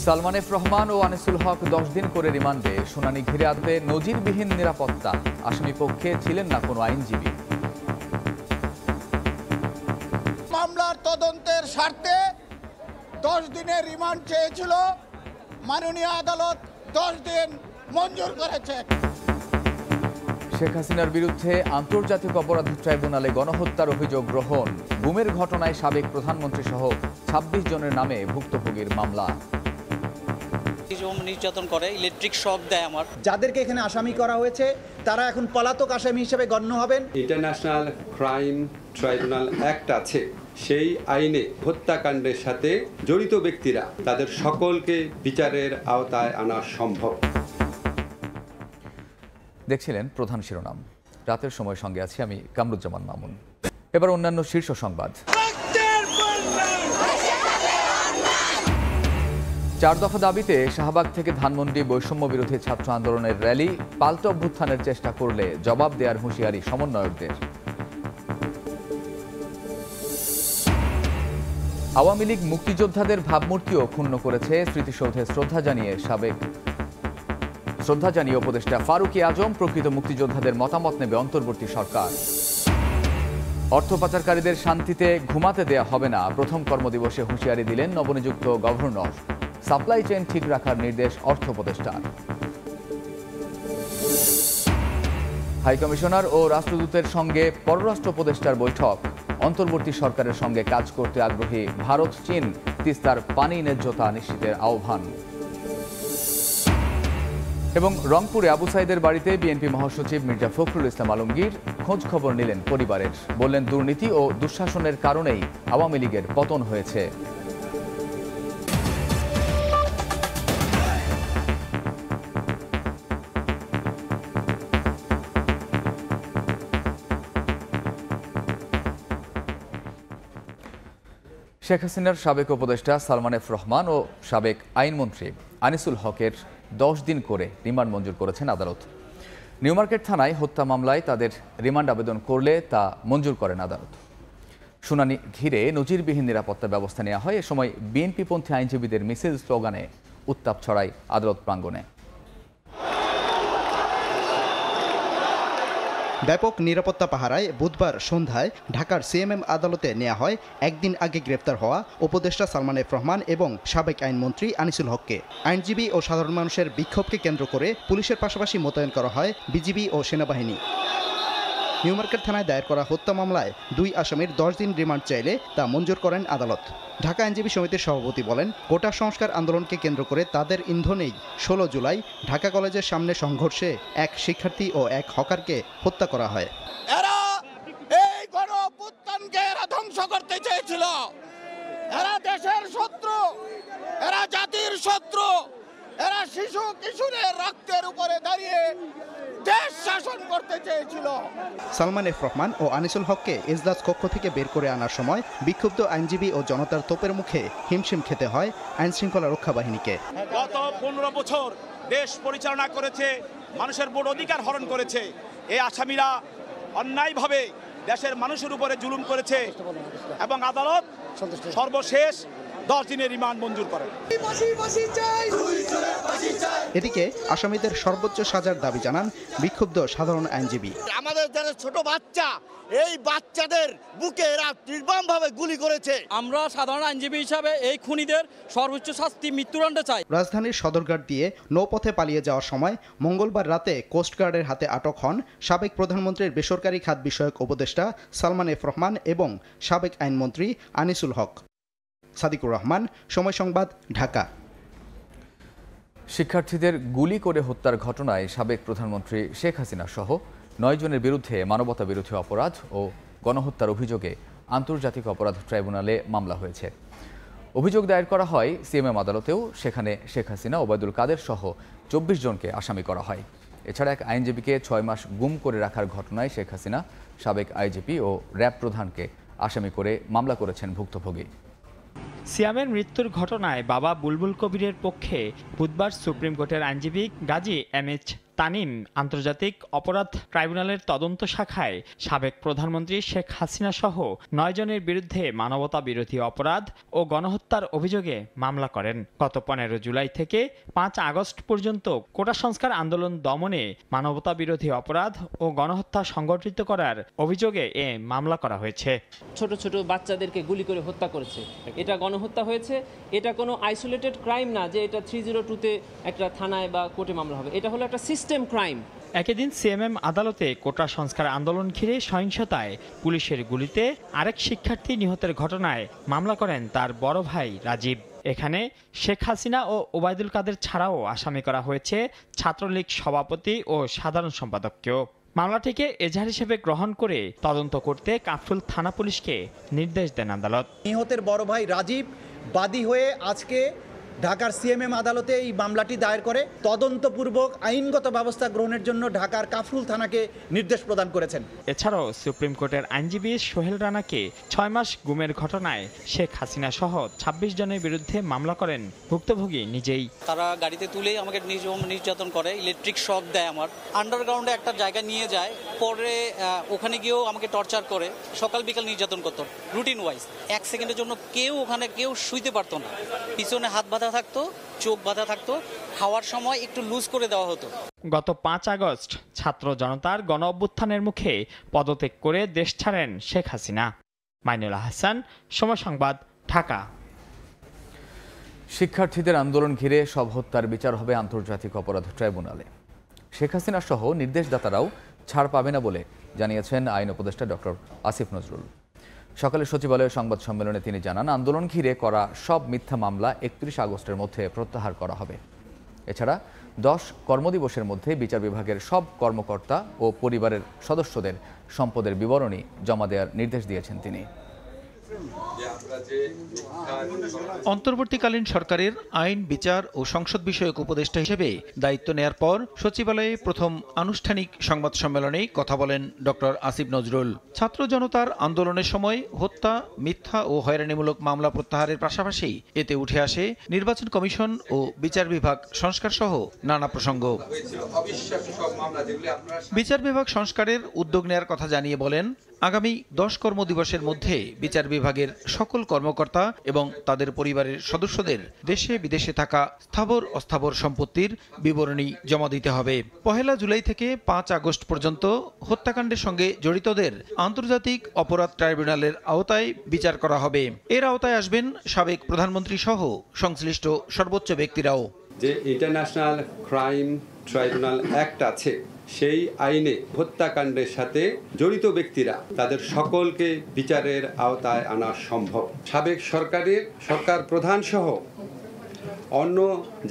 Salman F Rahman ও আনিসুল হক 10 দিন করে রিমান্ডে। শুনানি ঘিরে আসবে নজিরবিহীন নিরাপত্তা। আসামি পক্ষে ছিলেন না কোনো আইনজীবী। মামলার তদন্তের স্বার্থে 10 দিনের রিমান্ড চেয়েছিল, মাননীয় আদালত 10 দিন মঞ্জুর করেছে। শেখ হাসিনার বিরুদ্ধে আন্তর্জাতিক অপরাধ ট্রাইব্যুনালে গণহত্যার অভিযোগ গ্রহণ। গুমের ঘটনায় সাবেক প্রধানমন্ত্রী সহ 26 জনের নামে ভুক্তভোগীর মামলা। নির্যাতন করে, ইলেকট্রিক শক দেয়। আমার যাদেরকে এখানে আসামি করা হয়েছে তারা এখন পলাতক আসামি হিসেবে গণ্য হবেন। ইন্টারন্যাশনাল ক্রাইম ট্রাইব্যুনাল অ্যাক্ট আছে, সেই আইনে হত্যাকাণ্ডের সাথে জড়িত ব্যক্তিরা তাদের সকলকে বিচারের আওতায় আনা সম্ভব। দেখছিলেন প্রধান শিরোনাম। রাতের সময় সঙ্গে আছি আমি কামরুজ্জামান মামুন। এবার অন্যান্য শীর্ষ সংবাদ। 4 দফা দাবিতে শাহবাগ থেকে ধানমন্ডি বৈষম্য বিরোধী ছাত্র আন্দোলনের র্যালি। পাল্টা অভ্যুত্থানের চেষ্টা করলে জবাব দেওয়ার হুঁশিয়ারি সমন্বয়কদের। আওয়ামী লীগ মুক্তিযোদ্ধাদের ভাবমূর্তিও ক্ষুণ্ণ করেছে। স্মৃতিসৌধে শ্রদ্ধা জানিয়ে উপদেষ্টা ফারুকী আজম। প্রকৃত মুক্তিযোদ্ধাদের মতামত নেবে অন্তর্বর্তী সরকার। অর্থ পাচারকারীদের শান্তিতে ঘুমাতে দেয়া হবে না, প্রথম কর্মদিবসে হুঁশিয়ারি দিলেন নবনিযুক্ত গভর্নর। সাপ্লাই চেইন ঠিক রাখার নির্দেশ অর্থ উপদেষ্টার। হাইকমিশনার ও রাষ্ট্রদূতের সঙ্গে পররাষ্ট্র উপদেষ্টার বৈঠক। অন্তর্বর্তী সরকারের সঙ্গে কাজ করতে আগ্রহী ভারত, চীন। তিস্তার পানি ন্যায্যতা নিশ্চিতের আহ্বান। এবং রংপুরে আবু সাইদের বাড়িতে বিএনপি মহাসচিব মির্জা ফখরুল ইসলাম আলমগীর খোঁজ খবর নিলেন পরিবারের। বললেন, দুর্নীতি ও দুঃশাসনের কারণেই আওয়ামী লীগের পতন হয়েছে। শেখ হাসিনার সাবেক উপদেষ্টা সালমান এফ রহমান ও সাবেক আইনমন্ত্রী আনিসুল হকের 10 দিন করে রিমান্ড মঞ্জুর করেছেন আদালত। নিউমার্কেট থানায় হত্যা মামলায় তাদের রিমান্ড আবেদন করলে তা মঞ্জুর করেন আদালত। শুনানি ঘিরে নজিরবিহীন নিরাপত্তা ব্যবস্থা নেওয়া হয়। এ সময় বিএনপিপন্থী আইনজীবীদের মিছিল স্লোগানে উত্তাপ ছড়ায় আদালত প্রাঙ্গণে। ব্যাপক নিরাপত্তা পাহারায় বুধবার সন্ধ্যায় ঢাকার সিএমএম আদালতে নেওয়া হয় একদিন আগে গ্রেপ্তার হওয়া উপদেষ্টা সালমান এফ রহমান এবং সাবেক আইনমন্ত্রী আনিসুল হককে। আইনজীবী ও সাধারণ মানুষের বিক্ষোভকে কেন্দ্র করে পুলিশের পাশাপাশি মোতায়েন করা হয় বিজিবি ও সেনাবাহিনী। নিউমার্কেট থানায় দায়ের করা হত্যা মামলায় 2 আসামির 10 দিন রিমান্ড চাইলে তা মঞ্জুর করেন আদালত। ঢাকা আইনজীবী সমিতির সভাপতি বলেন, কোটা সংস্কার আন্দোলনকে কেন্দ্র করে তাদের ইন্ধনেই 16 জুলাই ঢাকা কলেজের সামনে সংঘর্ষে এক শিক্ষার্থী ও এক হকারকে হত্যা করা হয়। এরা এই গণঅভ্যুত্থানকে এরা ধ্বংস করতে চেয়েছিল। এরা দেশের শত্রু, এরা জাতির শত্রু, এরা শিশু কিশোরের রক্তের উপরে দাঁড়িয়ে দেশ শাসন করতে চেয়েছিল। সালমান এফ রহমান ও আনিসুল হককে এজলাস কক্ষ থেকে বের করে আনার সময় বিক্ষুব্ধ আইনজীবী ও জনতার তোপের মুখে হিমশিম খেতে হয় আইন শৃঙ্খলা রক্ষা বাহিনীকে। গত 15 বছর দেশ পরিচালনা করেছে, মানুষের ভোট অধিকার হরণ করেছে। এই আসামিরা অন্যায়ভাবে দেশের মানুষের উপরে জুলুম করেছে এবং আদালত সর্বশেষ 10 দিনের রিমান্ড মঞ্জুর করে। এদিকে আসামিদের সর্বোচ্চ সাজার দাবি জানান বিক্ষুব্ধ সাধারণ আইনজীবী। আমাদের যারা ছোট বাচ্চা, এই বাচ্চাদের বুকে এরা নির্মমভাবে গুলি করেছে। আমরা সাধারণ আইনজীবী হিসাবে এই খুনিদের সর্বোচ্চ শাস্তি মৃত্যুদণ্ড চাই। রাজধানীর সদরঘাট দিয়ে নৌপথে পালিয়ে যাওয়ার সময় মঙ্গলবার রাতে কোস্টগার্ডের হাতে আটক হন সাবেক প্রধানমন্ত্রীর বেসরকারি খাত বিষয়ক উপদেষ্টা সালমান এফ রহমান এবং সাবেক আইনমন্ত্রী আনিসুল হক। সাদিকুর রহমান, সময় সংবাদ, ঢাকা। শিক্ষার্থীদের গুলি করে হত্যার ঘটনায় সাবেক প্রধানমন্ত্রী শেখ হাসিনা সহ 9 জনের বিরুদ্ধে মানবতা বিরোধী অপরাধ ও গণহত্যার অভিযোগে আন্তর্জাতিক অপরাধ ট্রাইব্যুনালে মামলা হয়েছে। অভিযোগ দায়ের করা হয় সিএমএম আদালতেও। সেখানে শেখ হাসিনা, ওবায়দুল কাদের সহ 24 জনকে আসামি করা হয়। এছাড়া এক আইনজীবীকে 6 মাস গুম করে রাখার ঘটনায় শেখ হাসিনা, সাবেক আইজিপি ও র্যাব প্রধানকে আসামি করে মামলা করেছেন ভুক্তভোগী। সিয়ামের মৃত্যুর ঘটনায় বাবা বুলবুল কবিরের পক্ষে বুধবার সুপ্রিম কোর্টের আইনজীবী গাজী এমএইচ তানিম আন্তর্জাতিক অপরাধ ট্রাইব্যুনালের তদন্ত শাখায় সাবেক প্রধানমন্ত্রী শেখ হাসিনা সহ 9 জনের বিরুদ্ধে মানবতা বিরোধী অপরাধ ও গণহত্যার অভিযোগে মামলা করেন। গত 15 জুলাই থেকে 5 আগস্ট পর্যন্ত কোটা সংস্কার আন্দোলন দমনে মানবতা বিরোধী অপরাধ ও গণহত্যা সংগঠিত করার অভিযোগে এ মামলা করা হয়েছে। ছোট ছোট বাচ্চাদেরকে গুলি করে হত্যা করেছে, এটা গণহত্যা হয়েছে। এটা কোনো আইসোলেটেড ক্রাইম না যে এটা 302-তে একটা থানায় বা কোর্টে মামলা হবে, এটা হলো একটা সিস্টেম ক্রাইম। একই দিন সিএমএম আদালতে কোটা সংস্কার আন্দোলন ঘিরে সহিংসতায় পুলিশের গুলিতে আরেক শিক্ষার্থী নিহতের ঘটনায় মামলা করেন তার বড় ভাই রাজীব। এখানে শেখ হাসিনা ও ওবায়দুল কাদের ছাড়াও আসামি করা হয়েছে ছাত্রলীগ সভাপতি ও সাধারণ সম্পাদককেও। মামলাটিকে এজাহার হিসেবে গ্রহণ করে তদন্ত করতে কাফরুল থানা পুলিশকে নির্দেশ দেন আদালত। নিহতের বড় ভাই রাজীব বাদী হয়ে আজকে ঢাকার সিএমএম আদালতে এই মামলাটি দায়ের করে তদন্তপূর্বক আইনগত ব্যবস্থা গ্রহণের জন্য ঢাকার কাফরুল থানাকে নির্দেশ প্রদান করেছেন। এছাড়াও সুপ্রিম কোর্টের আইনজীবী সোহেল রানাকে 6 মাস গুমের ঘটনায় শেখ হাসিনা সহ 26 জনের বিরুদ্ধে মামলা করেন ভুক্তভোগী নিজেই। তারা গাড়িতে তুলেই আমাকে নির্যাতন করে, ইলেকট্রিক শক দেয়, আমার আন্ডারগ্রাউন্ডে একটা জায়গায় নিয়ে যায়, পরে ওখানে গিয়েও আমাকে টর্চার করে, সকাল বিকাল নির্যাতন করতো রুটিন ওয়াইজ। 1 সেকেন্ডের জন্য ওখানে কেউ শুইতে পারতো না, পিছনে হাত বাঁধা থাকতো, চোখ বাঁধা থাকতো, খাওয়ার সময় একটু লুজ করে দেওয়া হতো। গত 5 আগস্ট ছাত্র জনতার গণ অভ্যুত্থানের মুখে পদত্যাগ করে দেশ ছাড়েন শেখ হাসিনা। মাইনুল হাসান, সময় সংবাদ, ঢাকা। শিক্ষার্থীদের আন্দোলন ঘিরে সব হত্যার বিচার হবে আন্তর্জাতিক অপরাধ ট্রাইব্যুনালে। শেখ হাসিনা সহ নির্দেশদাতারাও ছাড় পাবে না বলে জানিয়েছেন আইন উপদেষ্টা ডক্টর আসিফ নজরুল। সকালে সচিবালয়ের সংবাদ সম্মেলনে তিনি জানান, আন্দোলন ঘিরে করা সব মিথ্যা মামলা 31 আগস্টের মধ্যে প্রত্যাহার করা হবে। এছাড়া 10 কর্মদিবসের মধ্যে বিচার বিভাগের সব কর্মকর্তা ও পরিবারের সদস্যদের সম্পদের বিবরণী জমা দেওয়ার নির্দেশ দিয়েছেন তিনি। অন্তর্বর্তীকালীন সরকারের আইন, বিচার ও সংসদ বিষয়ক উপদেষ্টা হিসেবে দায়িত্ব নেয়ার পর সচিবালয়ে প্রথম আনুষ্ঠানিক সংবাদ সম্মেলনে কথা বলেন ডক্টর আসিফ নজরুল। ছাত্র জনতার আন্দোলনের সময় হত্যা, মিথ্যা ও হয়রানিমূলক মামলা প্রত্যাহারের পাশাপাশি এতে উঠে আসে নির্বাচন কমিশন ও বিচার বিভাগ সংস্কার সহ নানা প্রসঙ্গ। বিচার বিভাগ সংস্কারের উদ্যোগ নেয়ার কথা জানিয়ে বলেন, আগামী 10 কর্মদিবসের মধ্যে বিচার বিভাগের সকল কর্মকর্তা এবং তাদের পরিবারের সদস্যদের দেশে বিদেশে থাকা স্থাবর অস্থাবর সম্পত্তির বিবরণী জমা দিতে হবে। 1 জুলাই থেকে 5 আগস্ট পর্যন্ত হত্যাকাণ্ডের সঙ্গে জড়িতদের আন্তর্জাতিক অপরাধ ট্রাইব্যুনালের আওতায় বিচার করা হবে। এর আওতায় আসবেন সাবেক প্রধানমন্ত্রী সহ সংশ্লিষ্ট সর্বোচ্চ ব্যক্তিরাও। যে ইন্টারন্যাশনাল ক্রাইম ট্রাইব্যুনাল অ্যাক্ট আছে, সেই আইনে হত্যাকাণ্ডের সাথে জড়িত ব্যক্তিরা তাদের সকলকে বিচারের আওতায় আনা সম্ভব। সাবেক সরকার প্রধান সহ অন্য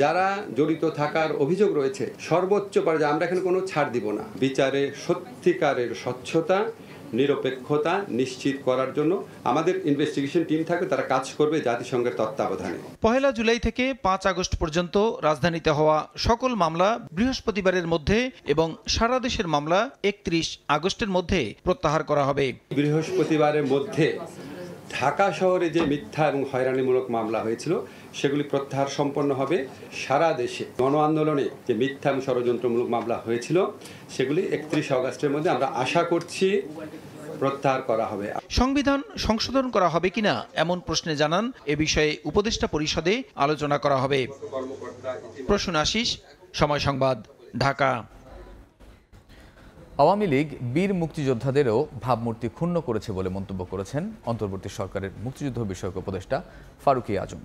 যারা জড়িত থাকার অভিযোগ রয়েছে সর্বোচ্চ পর্যায়ে আমরা এখানে কোনো ছাড় দিব না। বিচারে সত্যিকারের স্বচ্ছতা, নিরপেক্ষতা নিশ্চিত করার জন্য আমাদের ইনভেস্টিগেশন টিম থাকে, তারা কাজ করবে জাতিসংঘের তত্ত্বাবধানে। 1 জুলাই থেকে 5 আগস্ট পর্যন্ত রাজধানীতে হওয়া সকল মামলা বৃহস্পতিবারের মধ্যে এবং সারা দেশের মামলা 31 আগস্টের মধ্যে প্রত্যাহার করা হবে। বৃহস্পতিবারের মধ্যে ঢাকা শহরে যে মিথ্যা এবং হয়রানিমূলক মামলা হয়েছিল সেগুলি প্রত্যাহার সম্পন্ন হবে। সারা দেশে গণ আন্দোলনে যে মিথ্যা এবং ষড়যন্ত্রমূলক মামলা হয়েছিল সেগুলি 31 আগস্টের মধ্যে আমরা আশা করছি প্রত্যাহার করা হবে। সংবিধান সংশোধন করা হবে কিনা এমন প্রশ্নে জানান, এ বিষয়ে উপদেষ্টা পরিষদে আলোচনা করা হবে। প্রসূন আশিস, সময় সংবাদ, ঢাকা। আওয়ামী লীগ বীর মুক্তিযোদ্ধাদেরও ভাবমূর্তি ক্ষুণ্ণ করেছে বলে মন্তব্য করেছেন অন্তর্বর্তী সরকারের মুক্তিযুদ্ধ বিষয়ক উপদেষ্টা ফারুকী আজম।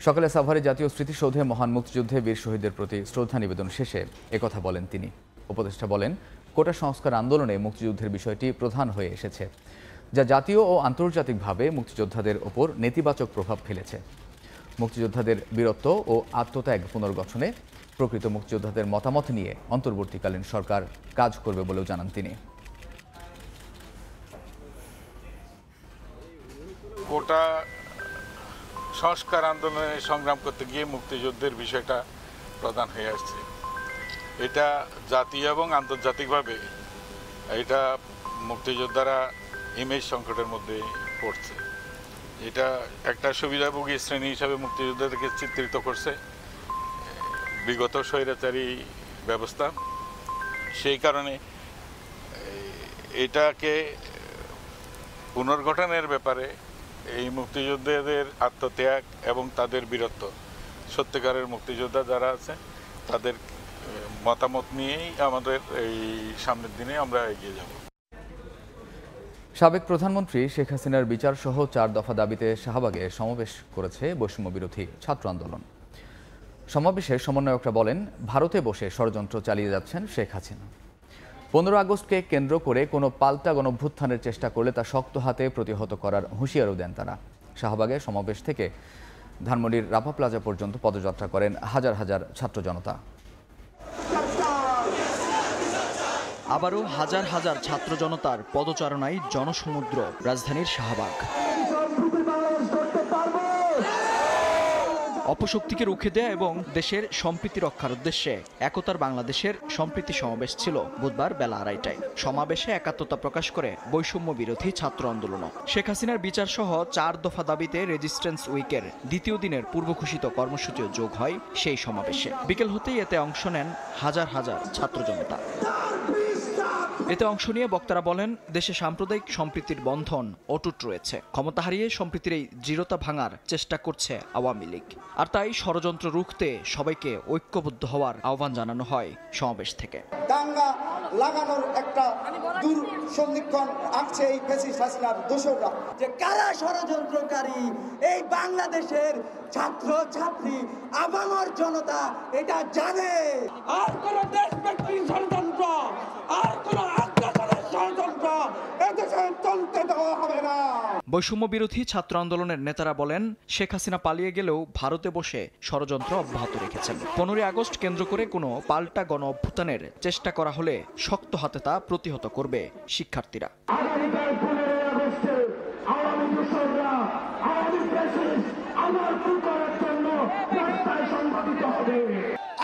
সকালে সাভারে জাতীয় স্মৃতিসৌধে মহান মুক্তিযুদ্ধে বীর শহীদদের প্রতি শ্রদ্ধা নিবেদন শেষে একথা বলেন তিনি। উপদেষ্টা বলেন, কোটা সংস্কার আন্দোলনে মুক্তিযুদ্ধের বিষয়টি প্রধান হয়ে এসেছে, যা জাতীয় ও আন্তর্জাতিকভাবে মুক্তিযোদ্ধাদের ওপর নেতিবাচক প্রভাব ফেলেছে। মুক্তিযোদ্ধাদের বীরত্ব ও আত্মত্যাগ পুনর্গঠনে প্রকৃত মুক্তিযোদ্ধাদের মতামত নিয়ে অন্তর্বর্তীকালীন সরকার কাজ করবে বলেও জানান তিনি। কোটা সংস্কার আন্দোলনে সংগ্রাম করতে গিয়ে মুক্তিযুদ্ধের বিষয়টা প্রধান হয়ে আসছে। এটা জাতীয় এবং আন্তর্জাতিকভাবে এটা মুক্তিযোদ্ধারা ইমেজ সংকটের মধ্যে পড়ছে। এটা একটা সুবিধাভোগী শ্রেণী হিসাবে মুক্তিযোদ্ধাদেরকে চিত্রিত করছে। বিগত স্বৈরাচারী ব্যবস্থা। সেই কারণে এটাকে পুনর্গঠনের ব্যাপারে এই মুক্তিযোদ্ধাদের আত্মত্যাগ এবং তাদের বীরত্ব, সত্যিকারের মুক্তিযোদ্ধা যারা আছে তাদের মতামত নিয়েই আমাদের এই সামনের দিনে আমরা এগিয়ে যাব। সাবেক প্রধানমন্ত্রী শেখ হাসিনার বিচার সহ 4 দফা দাবিতে শাহবাগে সমাবেশ করেছে বৈষম্য বিরোধী ছাত্র আন্দোলন। সমাবেশে সমন্বয়করা বলেন, ভারতে বসে ষড়যন্ত্র চালিয়ে যাচ্ছেন শেখ হাসিনা। 15 আগস্টকে কেন্দ্র করে কোনো পাল্টা গণঅভ্যুত্থানের চেষ্টা করলে তা শক্ত হাতে প্রতিহত করার হুঁশিয়ারও দেন তারা। শাহবাগে সমাবেশ থেকে ধানমন্ডির রাপা প্লাজা পর্যন্ত পদযাত্রা করেন হাজার হাজার ছাত্র জনতা। আবারও হাজার হাজার ছাত্র জনতার পদচারণায় জনসমুদ্র রাজধানীর শাহবাগ। অপশক্তিকে রুখে দেয়া এবং দেশের সম্প্রীতি রক্ষার উদ্দেশ্যে একতার বাংলাদেশের সম্প্রীতি সমাবেশ ছিল বুধবার বেলা 2:30টায়। সমাবেশে একাত্মতা প্রকাশ করে বৈষম্য বিরোধী ছাত্র আন্দোলন। শেখ হাসিনার বিচার সহ 4 দফা দাবিতে রেজিস্ট্যান্স উইকের দ্বিতীয় দিনের পূর্ব ঘোষিত কর্মসূচিও যোগ হয় সেই সমাবেশে। বিকেল হতেই এতে অংশ নেন হাজার হাজার ছাত্র জনতা। এতে অংশ নিয়ে বক্তারা বলেন, দেশে সাম্প্রদায়িক সম্প্রীতির বন্ধন অটুট রয়েছে। ক্ষমতা হারিয়ে সম্প্রীতির এই দৃঢ়তা ভাঙার চেষ্টা করছে আওয়ামী লীগ। আর তাই ষড়যন্ত্র রুখতে সবাইকে ঐক্যবদ্ধ হওয়ার আহ্বান জানানো হয় সমাবেশ থেকে। দাঙ্গা লাগানোর একটা দুঃসন্ধিক্ষণ আঁকছে এই ফ্যাসিস্ট হাসিনার দোসররা, যে কারা ষড়যন্ত্রকারী এই বাংলাদেশের ছাত্র ছাত্রী আপামর জনতা এটা জানে। আর কোন দেশব্যাপী ষড়যন্ত্র, আর কোন আগ্রাসনের ষড়যন্ত্র এদেশে চলতে দেওয়া হবে না। বৈষম্য বিরোধী ছাত্র আন্দোলনের নেতারা বলেন, শেখ হাসিনা পালিয়ে গেলেও ভারতে বসে ষড়যন্ত্র অব্যাহত রেখেছেন। 15 আগস্ট কেন্দ্র করে কোনো পাল্টা গণ অভ্যুত্থানের চেষ্টা করা হলে শক্ত হাতে তা প্রতিহত করবে শিক্ষার্থীরা।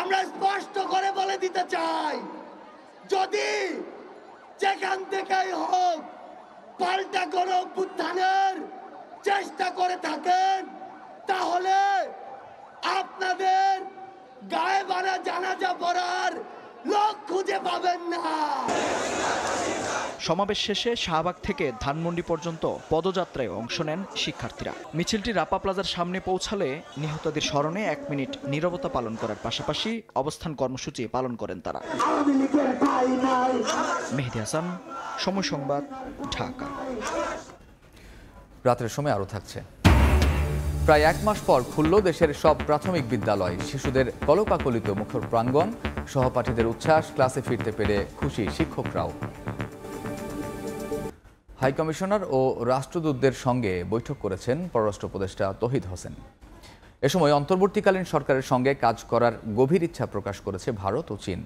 আমরা স্পষ্ট করে বলে দিতে চাই, যদি যেখান থেকেই হোক পাল্টা গণ অভ্যুত্থানের চেষ্টা করে থাকেন, তাহলে আপনাদের গায়ে বাড়া জানাজা পড়ার লোক খুঁজে পাবেন না। সমাবেশ শেষে শাহবাগ থেকে ধানমন্ডি পর্যন্ত পদযাত্রায় অংশ নেন শিক্ষার্থীরা। মিছিলটি রাপা প্লাজার সামনে পৌঁছালে নিহতদের স্মরণে 1 মিনিট নীরবতা পালন করার পাশাপাশি অবস্থান কর্মসূচি পালন করেন তারা। মেহেদী হাসান, সময় সংবাদ, ঢাকা। রাতের সময় আরও থাকছে। প্রায় 1 মাস পর খুলল দেশের সব প্রাথমিক বিদ্যালয়। শিশুদের কলকাকলিত মুখর প্রাঙ্গণ, সহপাঠীদের উচ্ছ্বাস, ক্লাসে ফিরতে পেরে খুশি শিক্ষকরাও। হাইকমিশনার ও রাষ্ট্রদূতদের সঙ্গে বৈঠক করেছেন পররাষ্ট্র উপদেষ্টা তৌহিদ হোসেন। এ সময় অন্তর্বর্তীকালীন সরকারের সঙ্গে কাজ করার গভীর ইচ্ছা প্রকাশ করেছে ভারত ও চীন।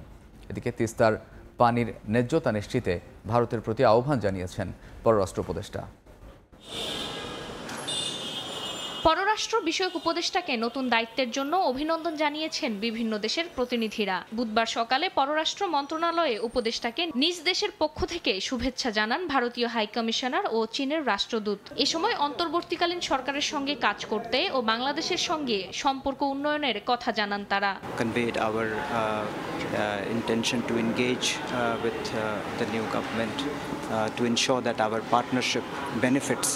এদিকে তিস্তার পানির ন্যায্যতা নিশ্চিতে ভারতের প্রতি আহ্বান জানিয়েছেন পররাষ্ট্র উপদেষ্টা। পররাষ্ট্র বিষয়ক উপদেষ্টাকে নতুন দায়িত্বের জন্য অভিনন্দন জানিয়েছেন বিভিন্ন দেশের প্রতিনিধিরা। বুধবার সকালে পররাষ্ট্র মন্ত্রণালয়ে উপদেষ্টাকে নিজ দেশের পক্ষ থেকে শুভেচ্ছা জানান ভারতীয় হাইকমিশনার ও চীনের রাষ্ট্রদূত। এ সময় অন্তর্বর্তীকালীন সরকারের সঙ্গে কাজ করতে ও বাংলাদেশের সঙ্গে সম্পর্ক উন্নয়নের কথা জানান তারা। Conveyed our intention to engage with the new government to ensure that our partnership benefits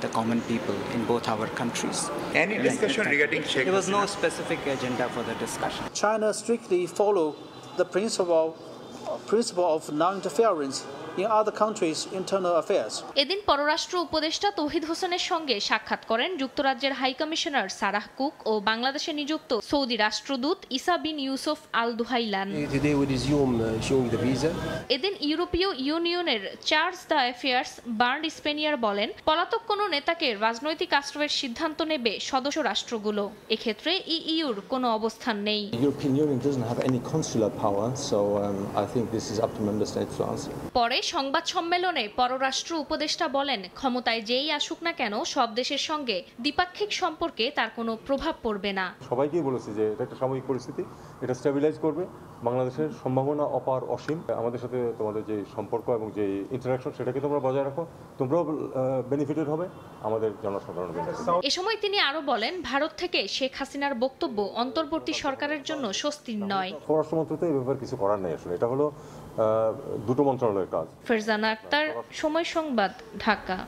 the common people in both our countries. Any discussion regarding Sheikh There was no specific agenda for the discussion. China strictly follow the principle of non-interference in other countries' internal affairs. এদিন পররাষ্ট্র উপদেষ্টা তৌহিদ হোসেনের সঙ্গে সাক্ষাৎ করেন যুক্তরাজ্যের high commissioner Sarah cook ও বাংলাদেশে নিযুক্ত সৌদি রাষ্ট্রদূত ইসা বিন ইউসুফ আল দুহাইলান। এদিন ইউরোপীয় ইউনিয়নের চার্লস দ্য অ্যাফেয়ার্স বার্ন্ড স্পেনিয়ার বলেন, পলাতক কোনো নেতাকে রাজনৈতিক আশ্রয়ের সিদ্ধান্ত নেবে সদস্য রাষ্ট্রগুলো। এক্ষেত্রে ইইউর কোনো অবস্থান নেই। European Union doesn't have any consular power, so I think this is up to member states to answer. পরে সংবাদ সম্মেলনে পররাষ্ট্র উপদেষ্টা বলেন, ক্ষমতায় যেই আসুক না কেন সব দেশের সঙ্গে দ্বিপাক্ষিক সম্পর্কে তার কোনো প্রভাব পড়বে না। সবাইকেই বলেছি যে এটা একটা সাময়িক পরিস্থিতি, এটা স্টেবিলাইজ করবে, বাংলাদেশের সম্ভাবনা অপার অসীম। আমাদের সাথে তোমাদের যে সম্পর্ক এবং যে ইন্টারাকশন সেটাকে তোমরা বজায় রাখো, তোমরাও বেনিফিটেড হবে, আমাদের জনসাধারণ বেনিফিটেড। এ সময় তিনি আরো বলেন, ভারত থেকে শেখ হাসিনার বক্তব্য অন্তর্বর্তী সরকারের জন্য স্বস্তির নয়। পররাষ্ট্র মন্ত্রণালয় এই ব্যাপারে কিছু করার নেই, আসলে এটা হলো দুটো মন্ত্রণালয়ের কাজ। ফারজানা আক্তার, সময় সংবাদ, ঢাকা।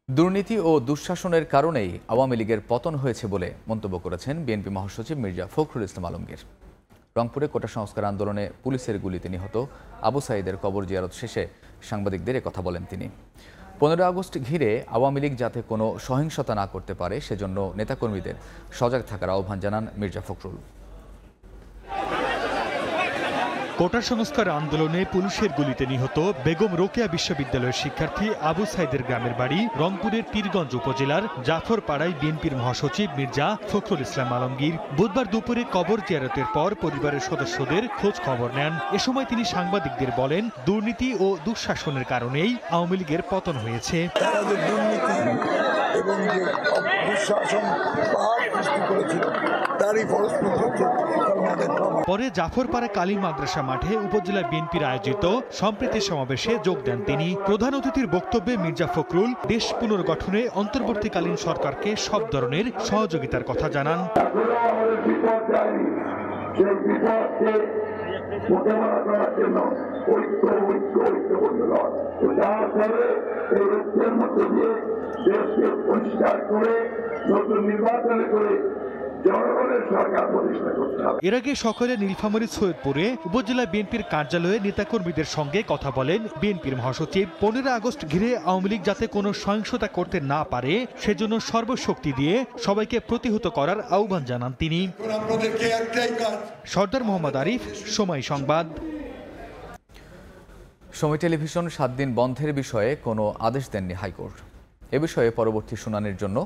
দুর্নীতি ও দুঃশাসনের কারণেই আওয়ামী লীগের পতন হয়েছে বলে মন্তব্য করেছেন বিএনপি মহাসচিব মির্জা ফখরুল ইসলাম আলমগীর। রংপুরে কোটা সংস্কার আন্দোলনে পুলিশের গুলিতে নিহত আবু সাঈদের কবর জিয়ারত শেষে সাংবাদিকদের কথা বলেন তিনি। 15 আগস্ট ঘিরে আওয়ামী লীগ যাতে কোনো সহিংসতা না করতে পারে সেজন্য নেতাকর্মীদের সজাগ থাকার আহ্বান জানান মির্জা ফখরুল। কোটা সংস্কার আন্দোলনে পুলিশের গুলিতে নিহত বেগম রোকেয়া বিশ্ববিদ্যালয়ের শিক্ষার্থী আবু সাঈদের গ্রামের বাড়ি রংপুরের পীরগঞ্জ উপজেলার জাফরপাড়ায় বিএনপির মহাসচিব মির্জা ফখরুল ইসলাম আলমগীর বুধবার দুপুরে কবর জিয়ারতের পর পরিবারের সদস্যদের খোঁজ খবর নেন। এ সময় তিনি সাংবাদিকদের বলেন, দুর্নীতি ও দুঃশাসনের কারণেই আওয়ামী লীগের পতন হয়েছে। এবং যে দুঃশাসন পাহাড় সৃষ্টি করেছিল তারই ফলশ্রুতি হচ্ছে। পরে জাফরপাড়া কালী মাদ্রাসা মাঠে উপজেলা বিএনপির আয়োজিত সম্প্রীতি সমাবেশে যোগ দেন তিনি। প্রধান অতিথির বক্তব্যে মির্জা ফখরুল দেশ পুনর্গঠনে অন্তর্বর্তীকালীন সরকারকে সব ধরনের সহযোগিতার কথা জানান। এর আগে সকালে নীলফামারী সৈয়দপুরে উপজেলা বিএনপির কার্যালয়ে নেতাকর্মীদের সঙ্গে কথা বলেন বিএনপির মহাসচিব। 15 আগস্ট ঘিরে আওয়ামী লীগ যাতে কোনো সহিংসতা করতে না পারে সেজন্য সর্বশক্তি দিয়ে সবাইকে প্রতিহত করার আহ্বান জানান তিনি। সর্দার মোহাম্মদ আরিফ, সময় সংবাদ। সময় টেলিভিশন 7 দিন বন্ধের বিষয়ে কোনো আদেশ দেননি হাইকোর্ট। এ বিষয়ে পরবর্তী শুনানির জন্য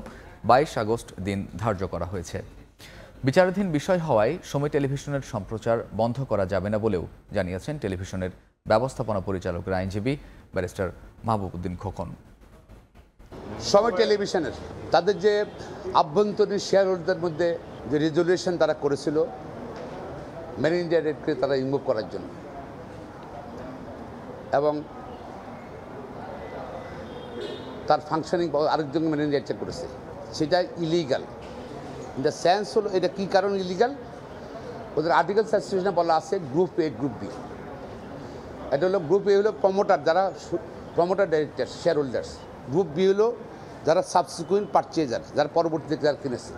22 আগস্ট দিন ধার্য করা হয়েছে। বিচারাধীন বিষয় হওয়ায় সময় টেলিভিশনের সম্প্রচার বন্ধ করা যাবে না বলেও জানিয়েছেন টেলিভিশনের ব্যবস্থাপনা পরিচালকের আইনজীবী ব্যারিস্টার মাহবুবউদ্দিন খোকন। সময় টেলিভিশনের তাদের যে আভ্যন্তরীণ শেয়ার হোল্ডারদের মধ্যে যে রেজুলেশন তারা করেছিল মেরিন ইন্ডিয়া রেটকে তারা রিমুভ করার জন্য, এবং তার ফাংশনিং আরেকজন মেরিন ইন্ডিয়া করেছে, সেটা ইলিগাল। ইন দ্য সেন্স হলো এটা কী কারণ ইলিগাল, ওদের আর্টিকেল সাবস্টিটিউশনে বলা আছে গ্রুপ এ গ্রুপ বি। এটা হলো গ্রুপ এ হলো প্রমোটার, যারা promoter director shareholders. Group B হলো যারা সাবসিকুয়েন্ট পারচেজার, যারা পরবর্তীতে যারা কিনেছে।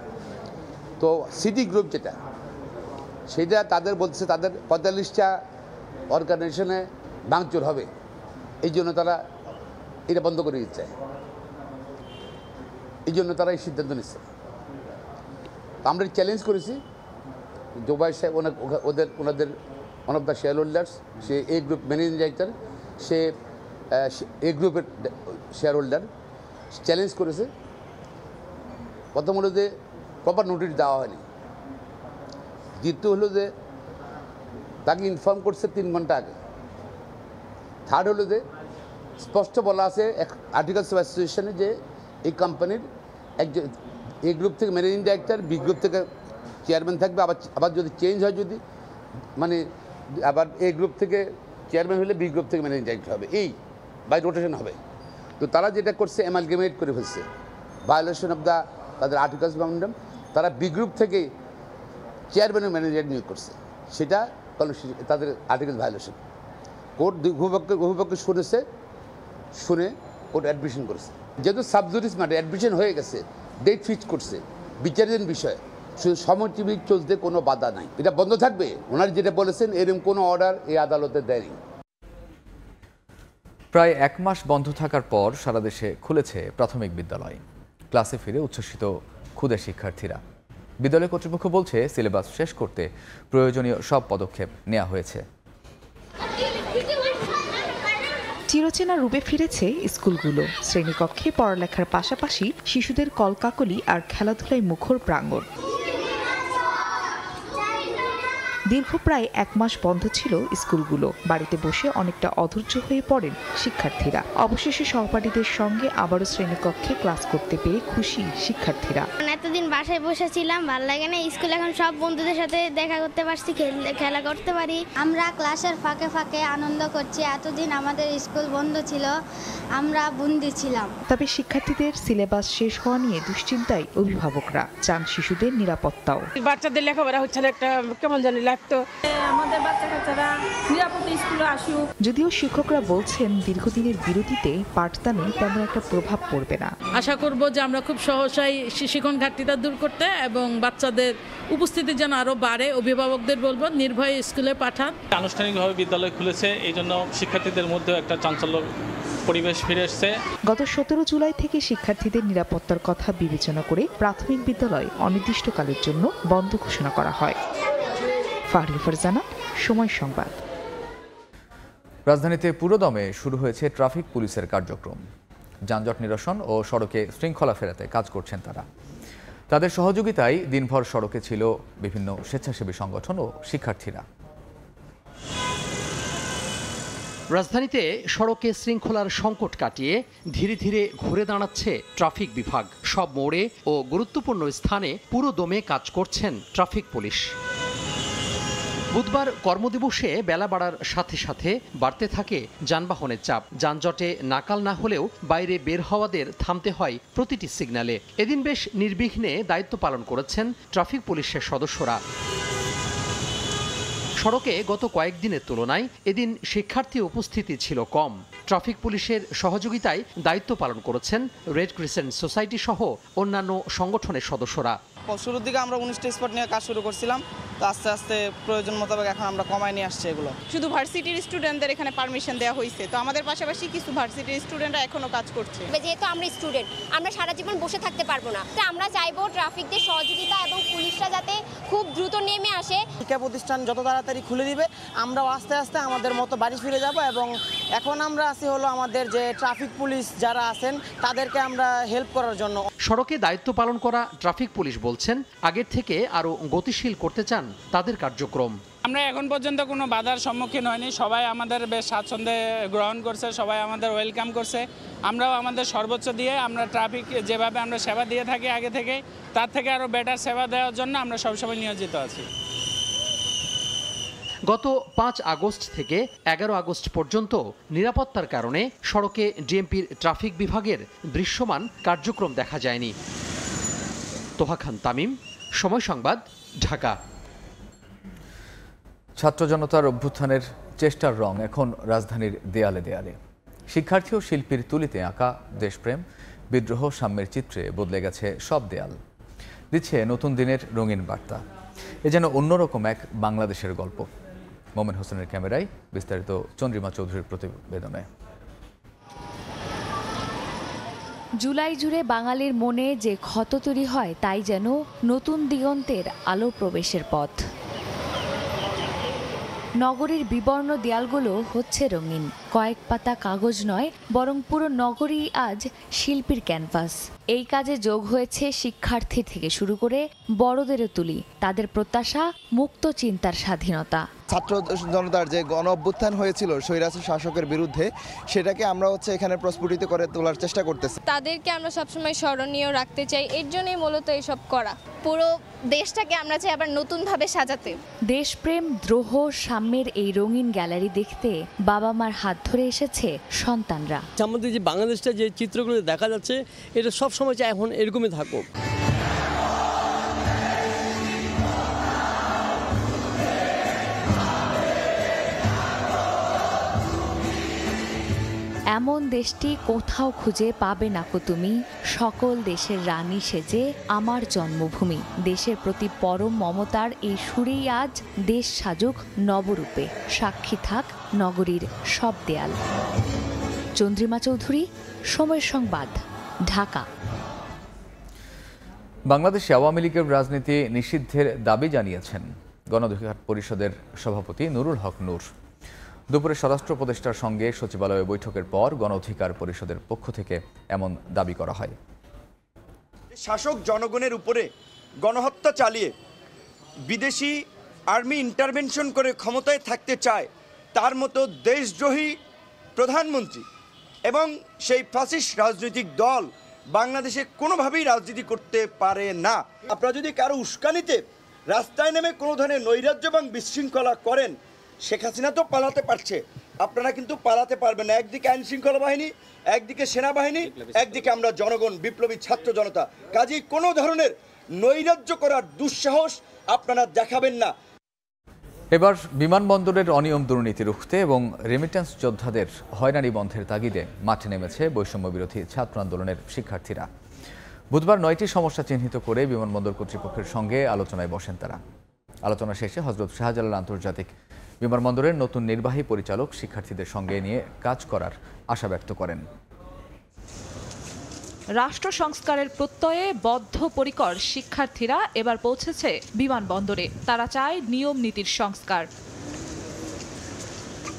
তো সিটি গ্রুপ যেটা, সেটা তাদের বলছে তাদের 45টা অর্গানাইজেশনে ভাঙচুর হবে, এই জন্য তারা এটা বন্ধ করে দিতে চায়, এই জন্য তারা এই সিদ্ধান্ত নিচ্ছে। আমরা চ্যালেঞ্জ করেছি, জোবাই সাহেব ওনাদের one of the shareholders, সে এ গ্রুপ ম্যানেজিং ডাইরেক্টর, সে এ গ্রুপের শেয়ার হোল্ডার, চ্যালেঞ্জ করেছে। প্রথম হলো যে প্রপার নোটিশ দেওয়া হয়নি, দ্বিতীয় হলো যে তাকে ইনফর্ম করছে 3 ঘন্টা আগে, থার্ড হলো যে স্পষ্ট বলা আছে আর্টিকেলস অফ অ্যাসোসিয়েশনে যে এই কোম্পানির একজন এ গ্রুপ থেকে ম্যানেজিং ডাইরেক্টর, বি গ্রুপ থেকে চেয়ারম্যান থাকবে, আবার যদি চেঞ্জ হয়, যদি মানে আবার এ গ্রুপ থেকে চেয়ারম্যান হলে বি গ্রুপ থেকে ম্যানেজিং ডাইরেক্টর হবে, এই বাই রোটেশন হবে। তো তারা যেটা করছে অ্যামালগেমেট করে ফেলছে, ভায়োলেশন অফ দ্য তাদের আর্টিকেলস মেমোরেন্ডাম। তারা বি গ্রুপ থেকে চেয়ারম্যান ও ম্যানেজার নিয়োগ করছে, সেটা তাদের আর্টিকেল ভায়োলেশন। কোর্ট উভয়পক্ষে শুনেছে, শুনে কোর্ট অ্যাডমিশন করেছে। যেহেতু সাবজুডিস ম্যাটার অ্যাডমিশন হয়ে গেছে, ডেট ফিক্স করছে, বিচারাধীন বিষয়, শুধু সময় টিভি চলতে কোনো বাধা নাই, এটা বন্ধ থাকবে। ওনারা যেটা বলেছেন এরকম কোনো অর্ডার এই আদালতে দেয়নি। প্রায় 1 মাস বন্ধ থাকার পর সারা দেশে খুলেছে প্রাথমিক বিদ্যালয়। ক্লাসে ফিরে উচ্ছ্বসিত ক্ষুদে শিক্ষার্থীরা। বিদ্যালয় কর্তৃপক্ষ বলছে সিলেবাস শেষ করতে প্রয়োজনীয় সব পদক্ষেপ নেওয়া হয়েছে। চিরচেনা রূপে ফিরেছে স্কুলগুলো। শ্রেণীকক্ষে পড়ালেখার পাশাপাশি শিশুদের কলকাকলি আর খেলাধুলায় মুখর প্রাঙ্গণ। দীর্ঘ প্রায় 1 মাস বন্ধ ছিল স্কুলগুলো। বাড়িতে বসে অনেকটা অধৈর্য হয়ে পড়েন শিক্ষার্থীরা। অবশেষে সহপাঠীদের সঙ্গে আবারও শ্রেণীকক্ষে ক্লাস করতে পেরে খুশি শিক্ষার্থীরা। এতদিন বাসায় বসেছিলাম, ভালো লাগে না। স্কুল এখন সব বন্ধুদের সাথে দেখা করতে পারছি, খেলা করতে পারি। আমরা ক্লাসের ফাঁকে ফাঁকে আনন্দ করছি। এতদিন আমাদের স্কুল বন্ধ ছিল, আমরা বন্দি ছিলাম। তবে শিক্ষার্থীদের সিলেবাস শেষ হওয়া নিয়ে দুশ্চিন্তায় অভিভাবকরা, চান শিশুদের নিরাপত্তাও। বাচ্চাদের লেখাপড়া হচ্ছে না, একটা কেমন জানি লাগতো। আমাদের বাচ্চা কাচ্চারা নিরাপদে স্কুলে আসুক। যদিও শিক্ষকরা বলছেন দীর্ঘদিনের বিরতিতে পাঠদানে তেমন একটা প্রভাব পড়বে না। আশা করব যে আমরা খুব সহসাই শিক্ষণ ঘাটতিটা দূর করতে এবং বাচ্চাদের উপস্থিতি যেন আরো বাড়ে। অভিভাবকদের বলবো নির্ভয়ে স্কুলে পাঠান। আনুষ্ঠানিকভাবে বিদ্যালয় খুলেছে, এই জন্য শিক্ষার্থীদের মধ্যে একটা চাঞ্চল্য পরিবেশ ফিরে এসেছে। গত 17 জুলাই থেকে শিক্ষার্থীদের নিরাপত্তার কথা বিবেচনা করে প্রাথমিক বিদ্যালয় অনির্দিষ্টকালের জন্য বন্ধ ঘোষণা করা হয়। ফাহরি ফারজানা, সময় সংবাদ। রাজধানীতে পুরোদমে শুরু হয়েছে ট্রাফিক পুলিশের কার্যক্রম। যানজট নিরসন ও সড়কে শৃঙ্খলা ফেরাতে কাজ করছেন তারা। তাদের সহযোগিতায় দিনভর সড়কে ছিল বিভিন্ন স্বেচ্ছাসেবী সংগঠন ও শিক্ষার্থীরা। রাজধানীতে সড়কে শৃঙ্খলার সংকট কাটিয়ে ধীরে ধীরে ঘুরে দাঁড়াচ্ছে ট্রাফিক বিভাগ। সব মোড়ে ও গুরুত্বপূর্ণ স্থানে পুরোদমে কাজ করছেন ট্রাফিক পুলিশ। বুধবার কর্মদিবসে বেলা বাড়ার সাথে সাথে বাড়তে থাকে যানবাহনের চাপ। যানজটে নাকাল না হলেও বাইরে বের হওয়াদের থামতে হয় প্রতিটি সিগন্যালে। এদিন বেশ নির্বিঘ্নে দায়িত্ব পালন করেছেন ট্রাফিক পুলিশের সদস্যরা। সড়কে গত কয়েকদিনের তুলনায় এদিন শিক্ষার্থী উপস্থিতি ছিল কম। ট্রাফিক পুলিশের সহযোগিতায় দায়িত্ব পালন করেছেন রেড ক্রিসেন্ট সোসাইটি সহ অন্যান্য সংগঠনের সদস্যরা। শুরুর দিকে আমরা 19টা স্পট নিয়ে কাজ শুরু করছিলাম, তো আস্তে আস্তে প্রয়োজন মোতাবেক এখন আমরা কমায় নিয়ে আসছি এগুলো। শুধু ভার্সিটির স্টুডেন্টদের এখানে পারমিশন দেওয়া হয়েছে, তো আমাদের পাশাপাশি কিছু ভার্সিটির স্টুডেন্টরা এখনো কাজ করছে। যেহেতু আমরা স্টুডেন্ট, আমরা সারা জীবন বসে থাকতে পারবো না। আমরা চাইবো ট্রাফিকদের সহযোগিতা এবং পুলিশরা যাতে খুব দ্রুত নেমে আসে। শিক্ষা প্রতিষ্ঠান যত তাড়াতাড়ি খুলে দিবে আমরাও আস্তে আস্তে আমাদের মতো বাড়ি ফিরে যাব। এবং এখন আমরা আছি হলো আমাদের যে ট্রাফিক পুলিশ যারা আছেন তাদেরকে আমরা হেল্প করার জন্য। সড়কে দায়িত্ব পালন করা ট্রাফিক পুলিশ বলছেন আগের থেকে আরো গতিশীল করতে চান তাদের কার্যক্রম। আমরা এখন পর্যন্ত কোনো বাধার সম্মুখীন হয়নি, সবাই আমাদের বেশ স্বাচ্ছন্দ্যে গ্রহণ করছে, সবাই আমাদের ওয়েলকাম করছে। আমরাও আমাদের সর্বোচ্চ দিয়ে আমরা ট্রাফিক যেভাবে আমরা সেবা দিয়ে থাকি আগে থেকে, তার থেকে আরও বেটার সেবা দেওয়ার জন্য আমরা সবসময় নিয়োজিত আছি। গত 5 আগস্ট থেকে 11 আগস্ট পর্যন্ত নিরাপত্তার কারণে সড়কে ডিএমপির ট্রাফিক বিভাগের দৃশ্যমান কার্যক্রম দেখা যায়নি। তোহা খান তামিম, সময় সংবাদ, ঢাকা। ছাত্র জনতার অভ্যুত্থানের চেষ্টার রং এখন রাজধানীর দেয়ালে দেয়ালে। শিক্ষার্থী ও শিল্পীর তুলিতে আঁকা দেশপ্রেম, বিদ্রোহ, সাম্যের চিত্রে বদলে গেছে সব দেয়াল, দিচ্ছে নতুন দিনের রঙিন বার্তা। এ যেন অন্যরকম এক বাংলাদেশের গল্প। মোমেন হোসেনের ক্যামেরায় বিস্তারিত চন্দ্রিমা চৌধুরীর প্রতিবেদনে। জুলাই জুড়ে বাঙালির মনে যে ক্ষত তৈরি হয় তাই যেন নতুন দিগন্তের আলো প্রবেশের পথ। নগরীর বিবর্ণ দেয়ালগুলো হচ্ছে রঙিন। কয়েক পাতা কাগজ নয়, বরং পুরো নগরী আজ শিল্পীর ক্যানভাস। এই কাজে যোগ হয়েছে শিক্ষার্থী থেকে শুরু করে বড়দেরও তুলি। তাদের প্রত্যাশা মুক্ত চিন্তার স্বাধীনতা। ছাত্র জনতার যে গণ অভ্যুত্থান হয়েছিল স্বৈরাচারী শাসকের বিরুদ্ধে, সেটাকে আমরা এখানে প্রস্ফুটিত করে তোলার চেষ্টা করতেছি। তাদেরকে আমরা সবসময় স্মরণীয় রাখতে চাই, এর জন্যই মূলত এসব করা। পুরো দেশটাকে আমরা চাই আবার নতুনভাবে সাজাতে। দেশপ্রেম, দ্রোহ, সাম্যের এই রঙিন গ্যালারি দেখতে বাবা মার হাত ধরে এসেছে সন্তানরা। আমাদের যে বাংলাদেশটা যে চিত্রগুলো দেখা যাচ্ছে, এটা সব সময় চাই এখন এরকমই থাকুক। এমন দেশটি কোথাও খুঁজে পাবে না কো তুমি, সকল দেশের রানী সেজে আমার জন্মভূমি। দেশের প্রতি পরম মমতার এই সুরেই আজ দেশ সাজুক নবরূপে, সাক্ষী থাক নগরীর সব দেয়াল। চন্দ্রিমা চৌধুরী, সময়ের সংবাদ, ঢাকা। বাংলাদেশে আওয়ামী লীগের রাজনীতি নিষিদ্ধের দাবি জানিয়েছেন গণ অধিকার পরিষদের সভাপতি নুরুল হক নূর। দুপুরে স্বরাষ্ট্র উপদেষ্টার সঙ্গে সচিবালয়ে বৈঠকের পর গণ অধিকার পরিষদের পক্ষ থেকে এমন দাবি করা হয়। শাসক জনগণের উপরে গণহত্যা চালিয়ে বিদেশি আর্মি ইন্টারভেনশন করে ক্ষমতায় থাকতে চায় তার মতো দেশদ্রোহী প্রধানমন্ত্রী এবং সেই ফ্যাসিস্ট রাজনৈতিক দল বাংলাদেশে কোনোভাবেই রাজনীতি করতে পারে না। আপনারা যদি কারো উস্কানিতে রাস্তায় নেমে কোনো ধরনের নৈরাজ্য এবং বিশৃঙ্খলা করেন, শেখ হাসিনা তো পালাতে পারছে, আপনারা কিন্তু পালাতে পারবেন না। একদিকে আইন শৃঙ্খলা বাহিনী, একদিকে সেনাবাহিনী, একদিকে আমরা জনগণ, বিপ্লবী ছাত্র জনতা। কাজেই কোনো ধরনের নৈরাজ্য করার দুঃসাহস আপনারা দেখাবেন না। এবার বিমানবন্দরের অনিয়ম দুর্নীতি রুখতে এবং রেমিটেন্স যোদ্ধাদের হয়রানি বন্ধের তাগিদে মাঠে নেমেছে বৈষম্য বিরোধী ছাত্র আন্দোলনের শিক্ষার্থীরা। বুধবার 9টি সমস্যা চিহ্নিত করে বিমানবন্দর কর্তৃপক্ষের সঙ্গে আলোচনায় বসেন তারা। আলোচনা শেষে হযরত শাহজালাল আন্তর্জাতিক বিমানবন্দরের নতুন নির্বাহী পরিচালক শিক্ষার্থীদের সঙ্গে নিয়ে কাজ করার আশা ব্যক্ত করেন। রাষ্ট্র সংস্কারের প্রত্যয়ে বদ্ধপরিকর শিক্ষার্থীরা এবার পৌঁছেছে বিমানবন্দরে। তারা চায় নিয়ম নীতির সংস্কার।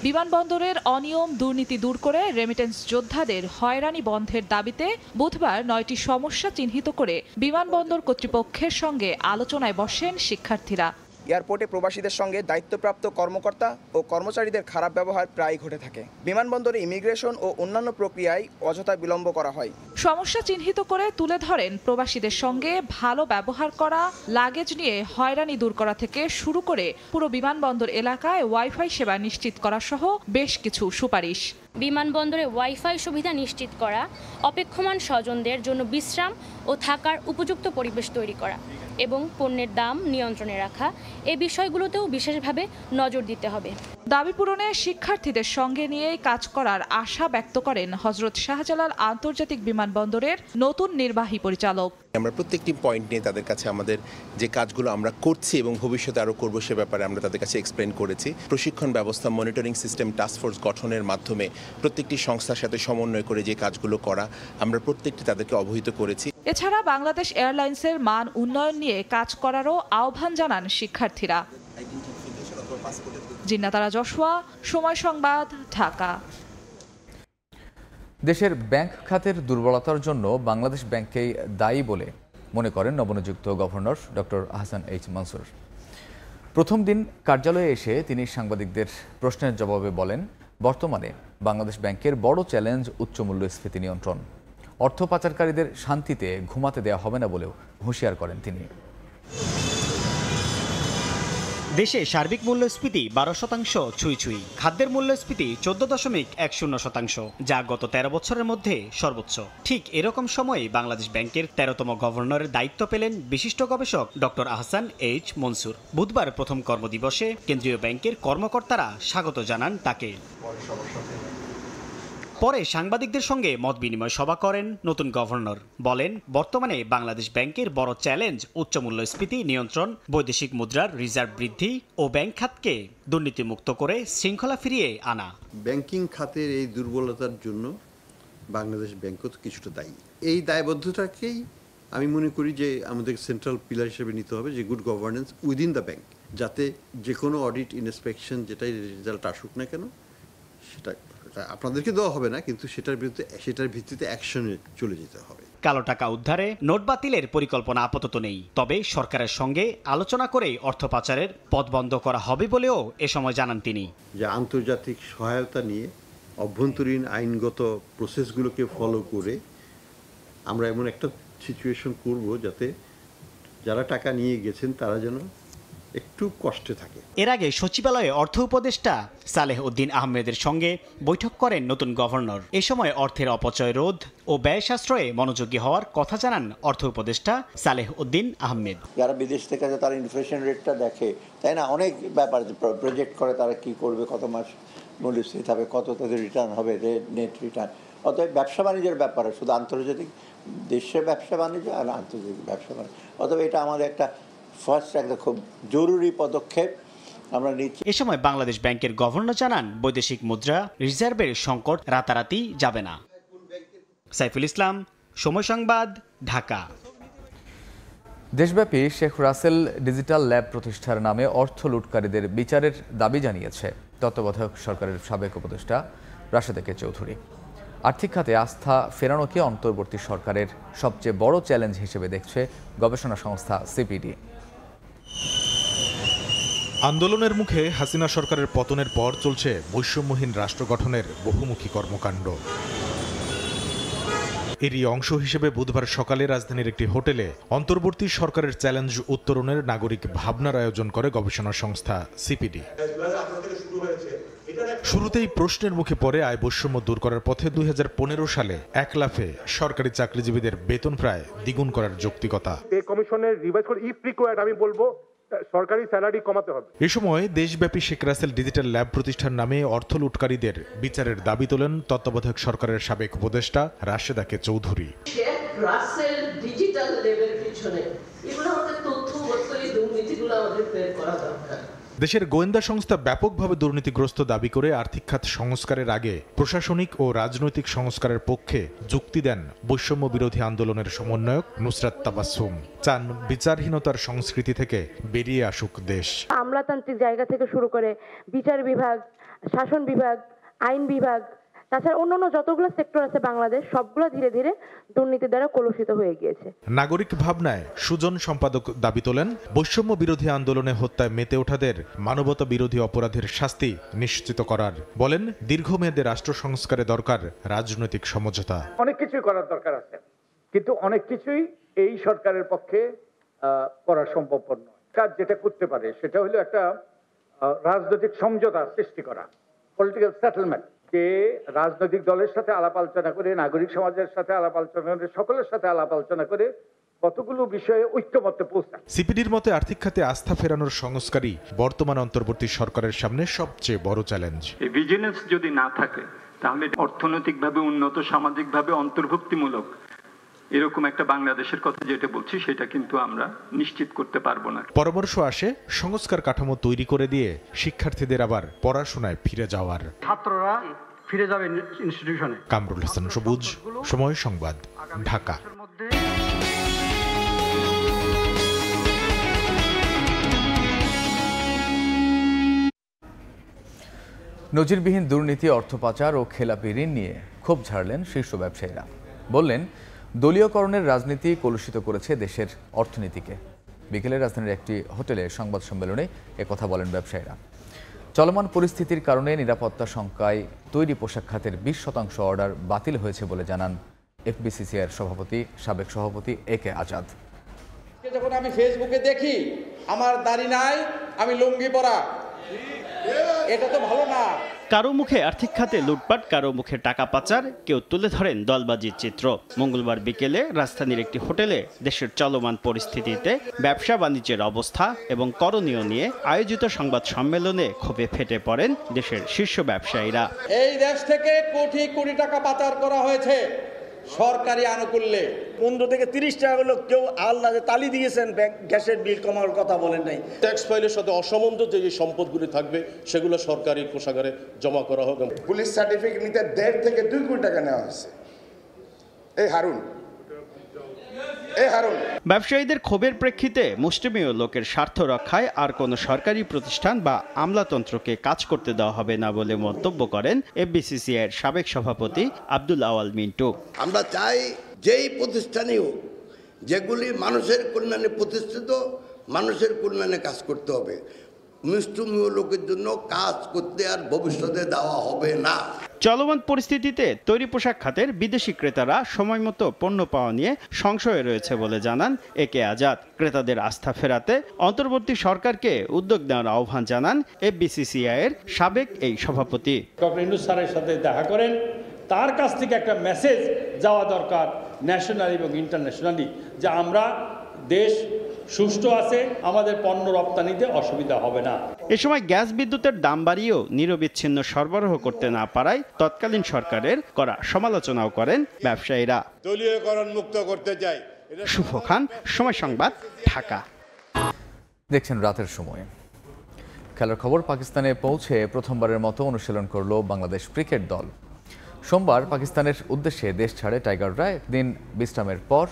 বিমানবন্দরের অনিয়ম দুর্নীতি দূর করে রেমিটেন্স যোদ্ধাদের হয়রানি বন্ধের দাবিতে বুধবার 9টি সমস্যা চিহ্নিত করে বিমানবন্দর কর্তৃপক্ষের সঙ্গে আলোচনায় বসেন শিক্ষার্থীরা। এয়ারপোর্টে প্রবাসীদের সঙ্গে দায়িত্বপ্রাপ্ত কর্মকর্তা ও কর্মচারীদের খারাপ ব্যবহার প্রায়ই ঘটে থাকে। বিমানবন্দরে ইমিগ্রেশন ও অন্যান্য প্রক্রিয়ায় অযথা বিলম্ব করা হয়। সমস্যা চিহ্নিত করে তুলে ধরেন প্রবাসীদের সঙ্গে ভালো ব্যবহার করা, লাগেজ নিয়ে হয়রানি দূর করা থেকে শুরু করে পুরো বিমানবন্দর এলাকায় ওয়াইফাই সেবা নিশ্চিত করা সহ বেশ কিছু সুপারিশ। বিমানবন্দরে ওয়াইফাই সুবিধা নিশ্চিত করা, অপেক্ষমান স্বজনদের জন্য বিশ্রাম ও থাকার উপযুক্ত পরিবেশ তৈরি করা এবং পণ্যের দাম নিয়ন্ত্রণে রাখা, এই বিষয়গুলোতেও বিশেষভাবে নজর দিতে হবে। দাবি পূরণে শিক্ষার্থীদের সঙ্গে নিয়ে কাজ করার আশা ব্যক্ত করেন হযরত শাহজালাল আন্তর্জাতিক বিমানবন্দরের নতুন নির্বাহী পরিচালক। আমরা প্রত্যেকটি পয়েন্ট নিয়ে তাদের কাছে আমাদের যে কাজগুলো আমরা করছি এবং ভবিষ্যতে আরও করবো সে ব্যাপারে আমরা তাদের কাছে এক্সপ্লেন করেছি। প্রশিক্ষণ ব্যবস্থা, মনিটরিং সিস্টেম, টাস্কফোর্স গঠনের মাধ্যমে প্রত্যেকটি সংস্থার সাথে সমন্বয় করে যে কাজগুলো করা আমরা প্রত্যেকটি তাদেরকে অবহিত করেছি। এছাড়া বাংলাদেশ এয়ারলাইন্সের মান উন্নয়ন নিয়ে কাজ করারও আহ্বান জানান শিক্ষার্থীরা। জিন্নাতারা জশুয়া, সময় সংবাদ, ঢাকা। দেশের ব্যাংক খাতের দুর্বলতার জন্য বাংলাদেশ ব্যাংককেই দায়ী বলে মনে করেন নবনিযুক্ত governor doctor Ahsan H Mansur. প্রথম দিন কার্যালয়ে এসে তিনি সাংবাদিকদের প্রশ্নের জবাবে বলেন, বর্তমানে বাংলাদেশ ব্যাংকের বড় চ্যালেঞ্জ উচ্চ মূল্যস্ফীতি নিয়ন্ত্রণ। অর্থ পাচারকারীদের শান্তিতে ঘুমাতে দেওয়া হবে না বলেও হুঁশিয়ার করেন তিনি। দেশে সার্বিক মূল্যস্ফীতি 12% ছুঁই। খাদ্যের মূল্যস্ফীতি 14.10%, যা গত 13 বছরের মধ্যে সর্বোচ্চ। ঠিক এরকম সময়ে বাংলাদেশ ব্যাংকের 13তম গভর্নরের দায়িত্ব পেলেন বিশিষ্ট গবেষক ডক্টর আহসান এইচ মনসুর। বুধবার প্রথম কর্মদিবসে কেন্দ্রীয় ব্যাংকের কর্মকর্তারা স্বাগত জানান তাকে। পরে সাংবাদিকদের সঙ্গে মত বিনিময় সভা করেন নতুন গভর্নর। বলেন, বর্তমানে বাংলাদেশ ব্যাংকের বড় চ্যালেঞ্জ উচ্চ মূল্যস্ফীতি নিয়ন্ত্রণ, বৈদেশিক মুদ্রার রিজার্ভ বৃদ্ধি ও ব্যাংক খাতকে দুর্নীতিমুক্ত করে শৃঙ্খলা ফিরিয়ে আনা। ব্যাংকিং খাতের এই দুর্বলতার জন্য বাংলাদেশ ব্যাংকও কিছুটা দায়ী। এই দায়বদ্ধতাকেই আমি মনে করি যে আমাদের সেন্ট্রাল পিলার হিসেবে নিতে হবে, যে good governance within the bank, যাতে যে কোনো অডিট ইন্সপেকশন যেটাই রেজাল্ট আসুক না কেন সেটা আপনাদেরকে দেওয়া হবে না, কিন্তু সেটার ভিত্তিতে অ্যাকশনে চলে যেতে হবে। কালো টাকা উদ্ধারে নোট বাতিলের পরিকল্পনা আপাতত নেই, তবে সরকারের সঙ্গে আলোচনা করে অর্থ পাচারের পথ বন্ধ করা হবে বলেও এ সময় জানান তিনি। যে আন্তর্জাতিক সহায়তা নিয়ে অভ্যন্তরীণ আইনগত প্রসেসগুলোকে ফলো করে আমরা এমন একটা সিচুয়েশন করব যাতে যারা টাকা নিয়ে গেছেন তারা যেন একটু কষ্টে থাকে। এর আগে সচিবালয়ে অর্থ উপদেষ্টা সালেহ উদ্দিন আহমেদের সঙ্গে বৈঠক করেন নতুন গভর্নর। এ সময় অর্থের অপচয় রোধ ও ব্যয় সাশ্রয়ে মনোযোগী হওয়ার কথা জানান অর্থ উপদেষ্টা সালেহ উদ্দিন আহমেদ। যারা বিদেশ থেকে তারা ইনফ্লেশন রেটটা দেখে, তাই না, অনেক ব্যাপার প্রজেক্ট করে তারা কি করবে, কত মাস মূল্যস্ফীতি হবে, কত তাদের রিটার্ন হবে, নেট রিটার্ন। অতএব ব্যবসা বাণিজ্যের ব্যাপারে শুধু আন্তর্জাতিক দেশের ব্যবসা বাণিজ্য আর আন্তর্জাতিক ব্যবসা বাণিজ্য, অতএব এটা আমাদের একটা ফার্স্ট একটা খুব জরুরি পদক্ষেপ আমরা নিচ্ছি। এ সময় বাংলাদেশ ব্যাংকের গভর্নর জানান, বৈদেশিক মুদ্রা রিজার্ভের সংকট রাতারাতি যাবে না। সাইফুল ইসলাম, সময় সংবাদ, ঢাকা। দেশব্যাপী শেখ রাসেল ডিজিটাল ল্যাব প্রতিষ্ঠার নামে অর্থ লুটকারীদের বিচারের দাবি জানিয়েছে তত্ত্বাবধায়ক সরকারের সাবেক উপদেষ্টা রাশেদা কে চৌধুরী। আর্থিক খাতে আস্থা ফেরানোকে অন্তর্বর্তী সরকারের সবচেয়ে বড় চ্যালেঞ্জ হিসেবে দেখছে গবেষণা সংস্থা সিপিডি। আন্দোলনের মুখে হাসিনা সরকারের পতনের পর চলছে বৈষম্যহীন রাষ্ট্র গঠনের বহুমুখী কর্মকাণ্ড। এরই অংশ হিসেবে বুধবার সকালে রাজধানীর একটি হোটেলে অন্তর্বর্তী সরকারের চ্যালেঞ্জ উত্তরণের নাগরিক ভাবনার আয়োজন করে গবেষণা সংস্থা সিপিডি। শুরুতেই প্রশ্নের মুখে পড়ে আয় বৈষম্য দূর করার পথে ২০১৫ সালে এক লাফে সরকারি চাকরিজীবীদের বেতন প্রায় দ্বিগুণ করার যৌক্তিকতা। এই কমিশনের রিভাইজ করে ইফ রিকোয়ার্ড আমি বলবো সরকারি স্যালারি কমাতে হবে। এ সময় দেশব্যাপী শেখ রাসেল ডিজিটাল ল্যাব প্রতিষ্ঠান নামে অর্থ লুটকারীদের বিচারের দাবি তোলেন তত্ত্বাবধায়ক সরকারের সাবেক উপদেষ্টা রাশেদা কে চৌধুরী। শেখ রাসেল ডিজিটাল ল্যাবের পিছনে এগুলো আমাদের তথ্যগত দুর্নীতিগুলো আমাদের বের করা দরকার। দেশের গোয়েন্দা সংস্থা ব্যাপকভাবে দুর্নীতিগ্রস্ত দাবি করে আর্থিক খাত সংস্কারের আগে প্রশাসনিক ও রাজনৈতিক সংস্কারের পক্ষে যুক্তি দেন বৈষম্য বিরোধী আন্দোলনের সমন্বয়ক নুসরাত তাবাসসুম। চান বিচারহীনতার সংস্কৃতি থেকে বেরিয়ে আসুক দেশ। আমলাতান্ত্রিক জায়গা থেকে শুরু করে বিচার বিভাগ, শাসন বিভাগ, আইন বিভাগ, তাছাড়া অন্যান্য যতগুলো সেক্টর আছে বাংলাদেশ সবগুলো ধীরে ধীরে দুর্নীতি দ্বারা কলুষিত হয়ে গিয়েছে। নাগরিক ভাবনায় সুজন সম্পাদক দাবি তোলেন বৈষম্য বিরোধী আন্দোলনে হত্যায় মেতে ওঠাদের মানবতা বিরোধী অপরাধের শাস্তি নিশ্চিত করার। বলেন দীর্ঘমেয়াদে রাষ্ট্র সংস্কারে দরকার রাজনৈতিক সমঝোতা। অনেক কিছুই করার দরকার আছে, কিন্তু অনেক কিছুই এই সরকারের পক্ষে করা সম্ভবপর নয়। কাজ যেটা করতে পারে সেটা হলো একটা রাজনৈতিক সমঝোতা সৃষ্টি করা, পলিটিক্যাল সেটেলমেন্ট, যে রাজনৈতিক দলের সাথে আলাপ আলোচনা করে, নাগরিক সমাজের সাথে আলাপ আলোচনা করে, সকলের সাথে আলাপ আলোচনা করে কতগুলো বিষয়ে ঐক্যমত্যে পৌঁছায়। সিপিডির মতে আর্থিক খাতে আস্থা ফেরানোর সংস্কারই বর্তমান অন্তর্বর্তী সরকারের সামনে সবচেয়ে বড় চ্যালেঞ্জ। এই ভিজিলেন্স যদি না থাকে তাহলে অর্থনৈতিকভাবে উন্নত, সামাজিকভাবে অন্তর্ভুক্তিমূলক এরকম একটা বাংলাদেশের কথা যেটা বলছি সেটা কিন্তু আমরা নিশ্চিত করতে পারবো না। পরামর্শ আসে সংস্কার কাঠামো তৈরি করে দিয়ে শিক্ষার্থীদের আবার পড়াশোনায় ফিরে যাওয়ার। ছাত্ররা ফিরে যাবে ইনস্টিটিউশনে। কামরুল হাসান সবুজ, সময় সংবাদ, ঢাকা। নজিরবিহীন দুর্নীতি, অর্থ পাচার ও খেলাপি ঋণ নিয়ে ক্ষোভ ঝাড়লেন শীর্ষ ব্যবসায়ীরা। বললেন দলীয়করণের রাজনীতি কলুষিত করেছে দেশের অর্থনীতিকে। বিকেলে রাজধানীর একটি হোটেলে সংবাদ সম্মেলনে একথা বলেন ব্যবসায়ীরা। চলমান পরিস্থিতির কারণে নিরাপত্তা শঙ্কায় তৈরি পোশাক খাতের 20% অর্ডার বাতিল হয়েছে বলে জানান এফবিসিসিআইয়ের সাবেক সভাপতি একে আজাদ। যখন আমি ফেসবুকে দেখি আমার দাড়ি নাই, আমি লুঙ্গি পরা, এটা তো ভালো না। কারো মুখে আর্থিক খাতে লুটপাট, কারো মুখে টাকা পাচার, কেউ তুলে ধরেন দলবাজির চিত্র। মঙ্গলবার বিকেলে রাজধানীর একটি হোটেলে দেশের চলমান পরিস্থিতিতে ব্যবসা বাণিজ্যের অবস্থা এবং করণীয় নিয়ে আয়োজিত সংবাদ সম্মেলনে ক্ষোভে ফেটে পড়েন দেশের শীর্ষ ব্যবসায়ীরা। এই দেশ থেকে কোটি কোটি টাকা পাচার করা হয়েছে সরকারি আনুকূল্যে। 15 থেকে 30 টাকা হলো কেউ আল্লাহ তালি দিয়েছেন, গ্যাসের বিল কমার কথা বলেন নাই। ট্যাক্স ফাইলের সাথে অসামঞ্জস্য যে সম্পদগুলি থাকবে সেগুলো সরকারি কোষাগারে জমা করা হোক। পুলিশ সার্টিফিকেট নিতে 1.5 থেকে 2 কোটি টাকা নেওয়া হয়েছে। এই হারুন ব্যবসায়ীদের ক্ষোভের প্রেক্ষিতে মুষ্টিমেয় লোকের স্বার্থ রক্ষায় আর কোনো সরকারি প্রতিষ্ঠান বা আমলাতন্ত্রকে কাজ করতে দেওয়া হবে না বলে মন্তব্য করেন এফবিসিসিআইয়ের সাবেক সভাপতি আব্দুল আওয়াল মিন্টু। আমরা চাই যেই প্রতিষ্ঠানই হোক, যেগুলি মানুষের কল্যাণে প্রতিষ্ঠিত, মানুষের কল্যাণে কাজ করতে হবে। মুষ্টিমেয় লোকের জন্য কাজ করতে আর ভবিষ্যতে দেওয়া হবে না। চলমান পরিস্থিতিতে তৈরি পোশাক খাতের বিদেশি ক্রেতারা সময়মতো পণ্য পাওয়া নিয়ে সংশয়ে রয়েছে বলে জানান একে আজাদ। ক্রেতাদের আস্থা ফেরাতে অন্তর্বর্তী সরকারকে উদ্যোগ নেওয়ার আহ্বান জানান এফবিসিসিআইয়ের সাবেক এই সভাপতি। ডক্টর ইউনূস স্যারের সাথে দেখা করেন, তার কাছ থেকে একটা মেসেজ যাওয়া দরকার ন্যাশনাল এবং ইন্টারন্যাশনালি, যে আমরা দেশ সুষ্ঠু আছে, আমাদের পণ্য রপ্তানিতে অসুবিধা হবে না। এ সময় গ্যাস বিদ্যুতের দাম বাড়িয়েও নিরবিচ্ছিন্ন সরবরাহ করতে না পারায় তৎকালীন সরকারের করা সমালোচনাও করেন ব্যবসায়ীরা। দলীয়করণ মুক্ত করতে চাই। শুভ খান, সময় সংবাদ, ঢাকা। দেখছেন রাতের সময়। খেলার খবর। পাকিস্তানে পৌঁছে প্রথমবারের মতো অনুশীলন করল বাংলাদেশ ক্রিকেট দল। সোমবার পাকিস্তানের উদ্দেশ্যে দেশ ছাড়ে টাইগাররা। একদিন বিশ্রামের পর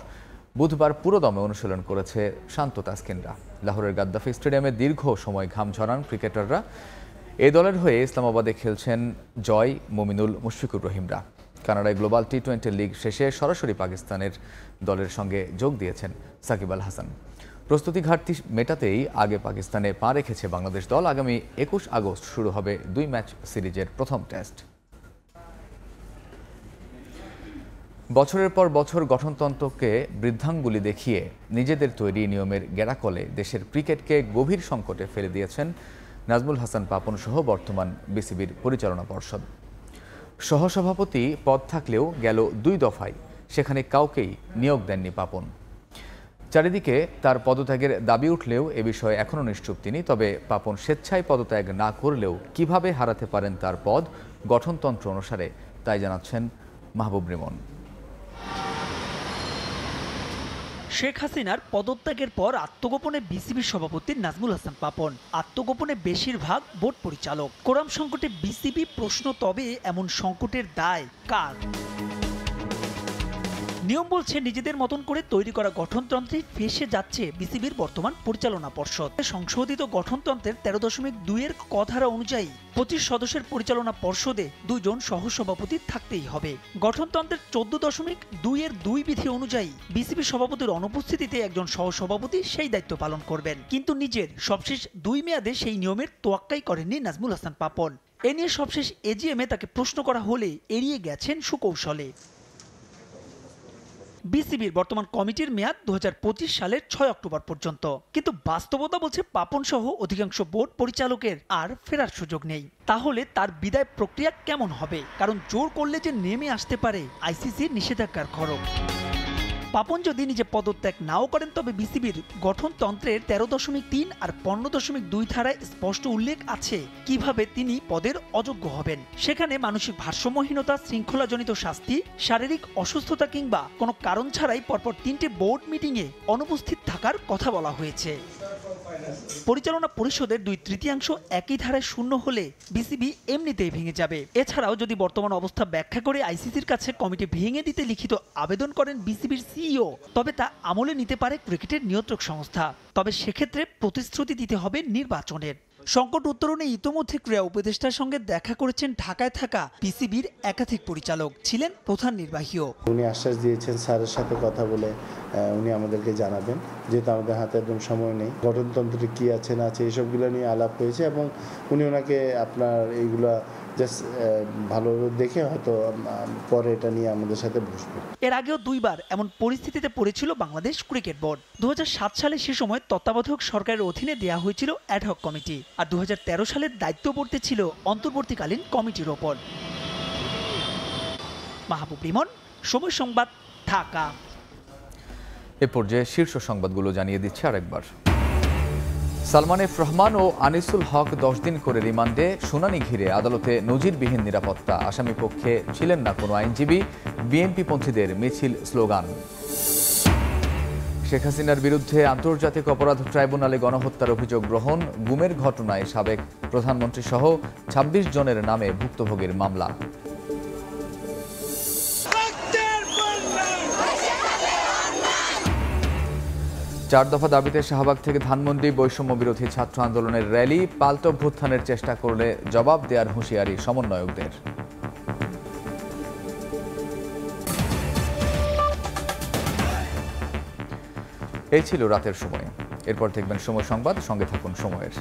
বুধবার পুরোদমে অনুশীলন করেছে শান্ত তাসকিনরা। লাহোরের গাদ্দাফি স্টেডিয়ামে দীর্ঘ সময় ঘাম ঝরান ক্রিকেটাররা। এই দলের হয়ে ইসলামাবাদে খেলছেন জয়, মুমিনুল, মুশফিকুর রহিমরা। কানাডায় গ্লোবাল টি-20 লিগ শেষে সরাসরি পাকিস্তানের দলের সঙ্গে যোগ দিয়েছেন সাকিব আল হাসান। প্রস্তুতি ঘাটতি মেটাতেই আগে পাকিস্তানে পা রেখেছে বাংলাদেশ দল। আগামী 21 আগস্ট শুরু হবে 2 ম্যাচ সিরিজের প্রথম টেস্ট। বছরের পর বছর গঠনতন্ত্রকে বৃদ্ধাঙ্গুলি দেখিয়ে নিজেদের তৈরি নিয়মের গেরাকলে দেশের ক্রিকেটকে গভীর সংকটে ফেলে দিয়েছেন নাজমুল হাসান পাপন সহ বর্তমান বিসিবির পরিচালনা পর্ষদ। সহসভাপতি পদ থাকলেও গেল 2 দফায় সেখানে কাউকেই নিয়োগ দেননি পাপন। চারিদিকে তার পদত্যাগের দাবি উঠলেও এ বিষয়ে এখনও নিশ্চুপ তিনি। তবে পাপন স্বেচ্ছায় পদত্যাগ না করলেও কিভাবে হারাতে পারেন তার পদ গঠনতন্ত্র অনুসারে তাই জানাচ্ছেন মাহবুব রিমন। শেখ হাসিনার পদত্যাগের পর আত্মগোপনে বিসিবি সভাপতি নাজমুল হাসান পাপন, আত্মগোপনে বেশিরভাগ বোর্ড পরিচালক। কোরাম সংকটে বিসিবি প্রশ্ন, তবে এমন সংকটের দায় কার? নিয়ম বলছে নিজেদের মতন করে তৈরি করা গঠনতন্ত্রে ফেসে যাচ্ছে বিসিবির বর্তমান পরিচালনা পর্ষদ। সংশোধিত গঠনতন্ত্রের 13.2 এর কথারা অনুযায়ী 25 সদস্যের পরিচালনা পর্ষদে 2 জন সহসভাপতি থাকতেই হবে। গঠনতন্ত্রের 14.2 এর 2 বিধি অনুযায়ী বিসিবি সভাপতির অনুপস্থিতিতে একজন সহসভাপতি সেই দায়িত্ব পালন করবেন। কিন্তু নিজের সবশেষ 2 মেয়াদে সেই নিয়মের তোয়াক্কাই করেননি নাজমুল হাসান পাপন। এ নিয়ে সবশেষ এজিএমে তাকে প্রশ্ন করা হলে এড়িয়ে গেছেন সুকৌশলে। বিসিবির বর্তমান কমিটির মেয়াদ 2025 সালের 6 অক্টোবর পর্যন্ত। কিন্তু বাস্তবতা বলছে পাপন সহ অধিকাংশ বোর্ড পরিচালকের আর ফেরার সুযোগ নেই। তাহলে তার বিদায় প্রক্রিয়া কেমন হবে? কারণ জোর করলে যে নেমে আসতে পারে আইসিসির নিষেধাজ্ঞার খড়গ। পাপন যদি নিজে পদত্যাগ নাও করেন তবে বিসিবির গঠনতন্ত্রের 13.3 আর 15.2 ধারায় স্পষ্ট উল্লেখ আছে কিভাবে তিনি পদের অযোগ্য হবেন। সেখানে মানসিক ভারসাম্যহীনতা, শৃঙ্খলাজনিত শাস্তি, শারীরিক অসুস্থতা কিংবা কোনো কারণ ছাড়াই পরপর 3টে বোর্ড মিটিংয়ে অনুপস্থিত থাকার কথা বলা হয়েছে। পরিচালনা পরিষদের 2/3 একই ধারায় শূন্য হলে বিসিবি এমনিতেই ভেঙে যাবে। এছাড়াও যদি বর্তমান অবস্থা ব্যাখ্যা করে আইসিসির কাছে কমিটি ভেঙে দিতে লিখিত আবেদন করেন বিসিবির সিইও, তবে তা আমলে নিতে পারে ক্রিকেটের নিয়ন্ত্রক সংস্থা। তবে সেক্ষেত্রে প্রতিশ্রুতি দিতে হবে নির্বাচনের। সংকট উত্তরণে ইতোমধ্যে ক্রীড়া উপদেষ্টার সঙ্গে দেখা করেছেন ঢাকায় থাকা বিসিবির একাধিক পরিচালক, ছিলেন প্রধান নির্বাহীও। উনি আশ্বাস দিয়েছেন স্যারের সাথে কথা বলে উনি আমাদেরকে জানাবেন, যেহেতু আমাদের হাতে একদম সময় নেই। গঠনতন্ত্রে কি আছে না আছে এইসবগুলো নিয়ে আলাপ হয়েছে এবং উনি ওনাকে আপনার এইগুলা জাস্ট ভালো দেখে হয়তো পরে এটা নিয়ে আমাদের সাথে বসবে। এর আগেও 2 বার এমন পরিস্থিতিতে পড়েছিল বাংলাদেশ ক্রিকেট বোর্ড। 2007 সালে সে সময় তত্ত্বাবধায়ক সরকারের অধীনে দেয়া হয়েছিল অ্যাডহক কমিটি, আর 2013 সালের দায়িত্ব পড়তেছিল অন্তর্বর্তীকালীন কমিটির ওপর। মাহবুব রিমন, সময় সংবাদ, ঢাকা। এ পর্যায়ে শীর্ষ সংবাদগুলো জানিয়ে দিচ্ছে আরেকবার। সালমান এফ রহমান ও আনিসুল হক 10 দিন করে রিমান্ডে, শুনানি ঘিরে আদালতে নজিরবিহীন নিরাপত্তা, আসামি পক্ষে ছিলেন না কোনো আইনজীবী, বিএনপিপন্থীদের মিছিল স্লোগান। শেখ হাসিনার বিরুদ্ধে আন্তর্জাতিক অপরাধ ট্রাইব্যুনালে গণহত্যার অভিযোগ গ্রহণ, গুমের ঘটনায় সাবেক প্রধানমন্ত্রী সহ 26 জনের নামে ভুক্তভোগীর মামলা। চার দফা দাবিতে শাহবাগ থেকে ধানমন্ডি বৈষম্য বিরোধী ছাত্র আন্দোলনের র্যালি, পাল্টা অভ্যুত্থানের চেষ্টা করলে জবাব দেওয়ার হুঁশিয়ারি সমন্বয়কদের। এই ছিল রাতের সময়। এরপর দেখবেন সময় সংবাদ, সঙ্গে থাকুন সময়ের।